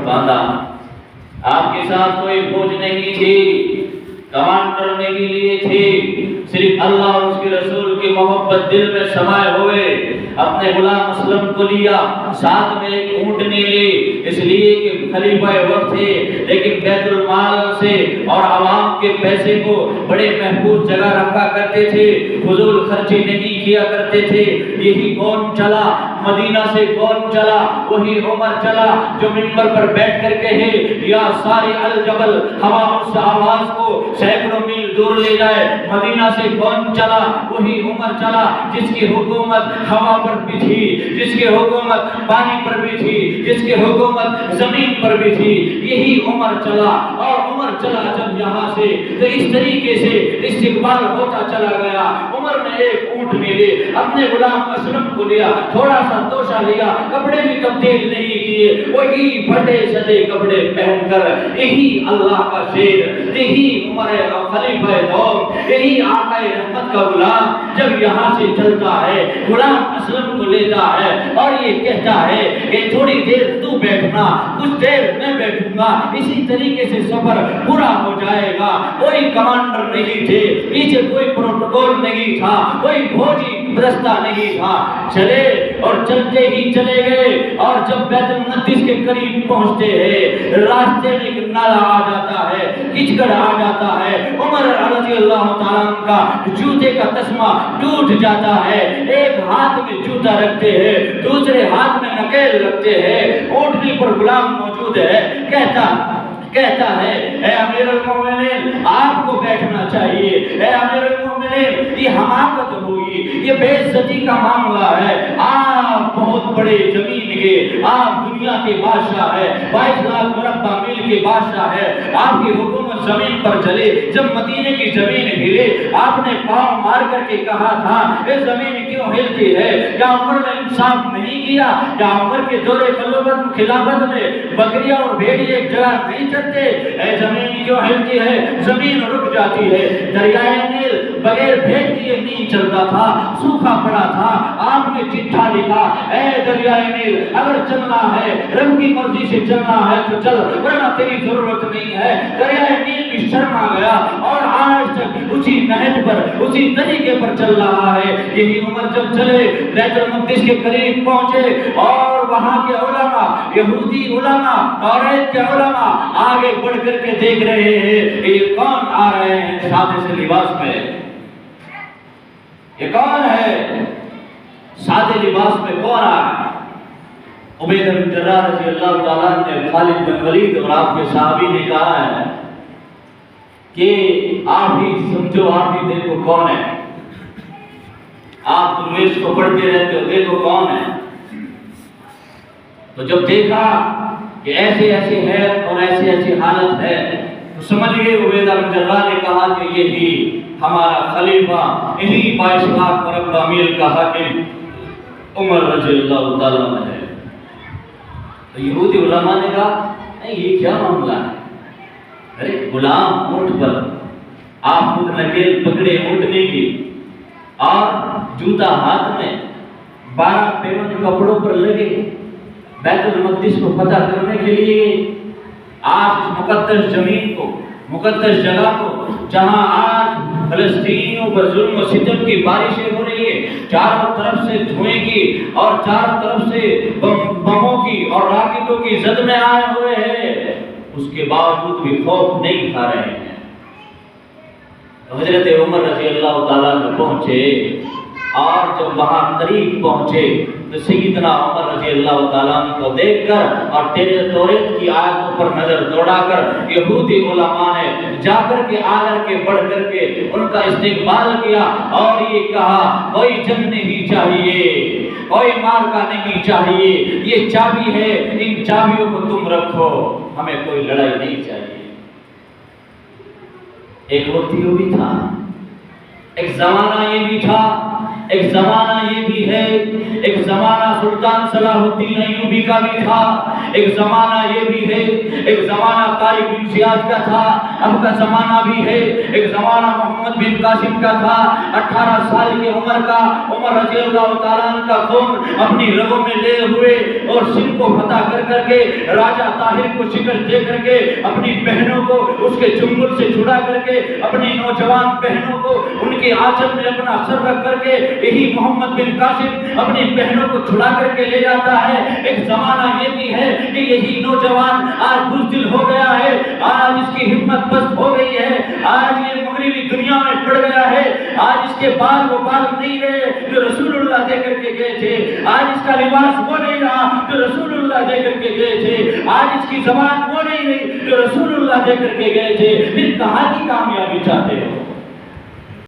باندھا. آپ کے ساتھ کوئی فوج نہیں تھی، کمانڈر نہیں لیے تھے، صرف اللہ اور اس کے رسول کی محبت دل میں سمائے ہوئے. اپنے غلام اسلم کو لیا، ساتھ میں ایک اونٹنی لی، اس لیے کہ خلیفہ وقت تھے، لیکن بیت المال سے اور عوام کے پیسے کو بڑے محفوظ جگہ رکھا کرتے تھے، فضول خرچی نہیں کیا کرتے تھے. یہی کون چلا مدینہ سے، کون چلا؟ وہی عمر چلا جو منبر پر بیٹھ کر کہے یا سارے الجبل، ہوا اس آواز کو سینکڑوں میل دور لے جائے. مدینہ سے کون چلا؟ وہی عمر چلا جس کی حکومت ہوا پر بھی تھی، جس کی حکومت پانی پر بھی تھی، جس کی حکومت زمین پر بھی تھی. یہی عمر چلا، اور عمر چلا جب یہاں سے تو اس طریقے سے استقبال ہوتا چلا گیا. عمر نے ایک اونٹ میں لے، اپنے غلام اسلم کو لیا، تھوڑا سا توشہ لیا، کپڑے بھی تبدیل نہیں کیے، وہی پھٹے سدے کپڑے پہن کر. یہی اللہ کا شیر، یہی عمر خلیفہ دور، یہی آقا رحمت کا غلام جب یہاں سے چلتا ہے، غلام اسلم کو لیتا ہے اور یہ کہتا ہے کہ تھوڑی دیر تو بیٹھنا، کچھ دیر میں بیٹھوں گا، اسی طریقے سے سفر پورا ہو جائے گا. کوئی کمانڈر نہیں تھے، پیچھے کوئی پروٹوکول نہیں تھا، کوئی فوجی دستہ نہیں تھا. چلے اور چلتے ہی چلے گئے، اور جب بیت المقدس کے قریب پہنچتے ہیں، راستے میں ایک نالا آ جاتا ہے، کچکڑ آ جاتا ہے. عمر رضی اللہ تعالیٰ عنہ کا جوتے کا تسمہ ٹوٹ جاتا ہے. ایک ہاتھ میں جوتا رکھتے ہیں، دوسرے ہاتھ میں نکیل رکھتے ہیں. اونٹنی پر غلام موجود ہے، کہتا ہے اے امیر المومنین آپ کو بیٹھنا چاہیے. اے امیر المومنین یہ حماقت ہوئی، یہ بے عزتی کا معاملہ ہے. آپ بہت بڑے زمین کے، آپ دنیا کے بادشاہ ہے، 22 لاکھ مربع میل کے بادشاہ ہے. آپ کی حکومت زمین پر چلے. جب مدینے کی زمین ہلے، آپ نے پاؤں مار کر کے کہا تھا یہ زمین کیوں ہلتی ہے؟ کیا عمر نے انصاف نہیں کیا؟ کیا عمر کے دور خلافت میں بکریاں اور بھیڑی ایک جگہ نہیں چلتے؟ اے زمین کیوں ہلتی ہے؟ زمین رک جاتی ہے. دریائے نیل بغیر بھیج دیے نہیں چلتا تھا، سوکھا پڑا تھا. آپ نے چٹھا لکھا اے دریائے نیل اگر چلنا ہے، رب کی مرضی سے چلنا ہے تو چل، ورنہ تیری ضرورت نہیں ہے. دریائے نیل بھی شرما گیا اور آج تک اسی نہج پر، اسی طریقے پر چل رہا ہے. یہی عمر جب چلے، بیت المقدس کے قریب پہنچے اور وہاں کے علماء، یہودی علماء اور ایک کے علماء آگے بڑھ کر کے دیکھ رہے ہیں کہ یہ کون آ رہے ہیں سادے سے لباس میں. یہ کون ہے سادے لباس میں؟ کون آ رہا ہے؟ عبیدہ بن جراح رضی اللہ تعالیٰ نے خالد بن ولید اور آپ کے صحابی نے کہا ہے کہ آپ ہی سمجھو، آپ ہی دیکھو کون ہے. آپ درویش کو پڑھتے رہتے ہو، دیکھو کون ہے. تو جب دیکھا کہ ایسے ایسے ہے اور ایسی ایسی حالت ہے تو سمجھ گئے. عبیدہ بن جراح نے کہا کہ یہی ہمارا خلیفہ، یہی 22 لاکھ مربع میل کا حاکم عمر رضی اللہ تعالیٰ عنہ ہے. تو یہودی علماء نے کہا نہیں یہ کیا معاملہ ہے؟ ارے غلام اونٹ پر، آپ خود نکیل پکڑے اونٹنے کی اور جوتا ہاتھ میں، 12 پیوند کپڑوں پر لگے، بیت المقدس کو فتح کرنے کے لیے آج اس مقدس زمین کو، مقدس جگہ کو، جہاں آج فلسطینیوں پر ظلم و ستم کی بارشیں ہو رہی ہے، چاروں طرف سے دھوئیں کی اور چاروں طرف سے بموں کی اور راکٹوں کی زد میں آئے ہوئے ہیں، اس کے باوجود بھی خوف نہیں کھا رہے ہیں. حضرت عمر رضی اللہ تعالیٰ نے پہنچے اور جب وہاں قریب پہنچے تو سیدنا عمر رضی اللہ تعالیٰ عنہ کو دیکھ کر اور تیرے توریت کی آیتوں پر نظر دوڑا کر یہودی علماء نے جا کر کے آگر کے بڑھ کر کے ان کا استقبال کیا اور یہ کہا کوئی جنگ نہیں چاہیے، کوئی مارکا نہیں چاہیے، یہ چابی ہے، ان چابیوں کو تم رکھو، ہمیں کوئی لڑائی نہیں چاہیے. ایک وقت یہ بھی تھا، ایک زمانہ یہ بھی تھا، ایک زمانہ یہ بھی ہے، ایک زمانہ سلطان صلاح الدین ایوبی کا بھی تھا، ایک زمانہ یہ بھی ہے، ایک زمانہ طارق بن زیاد کا تھا، اب کا زمانہ بھی ہے، ایک زمانہ محمد بن قاسم کا تھا۔ 18 سال کی عمر کا عمر رضی اللہ تعالیٰ عنہ کا خون اپنی رگوں میں لے ہوئے اور سندھ کو فتح کر کے راجہ طاہر کو شکست دے کر کے اپنی بہنوں کو اس کے چنگل سے چھڑا کر کے اپنی نوجوان بہنوں کو ان کے آنچل میں اپنا سر رکھ کر کے یہی محمد بن قاسم اپنی بہنوں کو چھڑا کر کے لے جاتا ہے۔ ایک زمانہ یہ بھی ہے کہ یہی نوجوان آج بزدل ہو گیا ہے، آج اس کی ہمت پست ہو گئی ہے، آج یہ مغربی دنیا میں پڑ گیا ہے، آج اس کے بال وہ بال نہیں رہے جو رسول اللہ دے کر کے گئے تھے، آج اس کا لباس وہ نہیں رہا جو رسول اللہ دے کر کے گئے تھے، آج اس کی زبان وہ نہیں رہی جو رسول اللہ دے کر کے گئے تھے۔ پھر کہاں کی کامیابی چاہتے ہو؟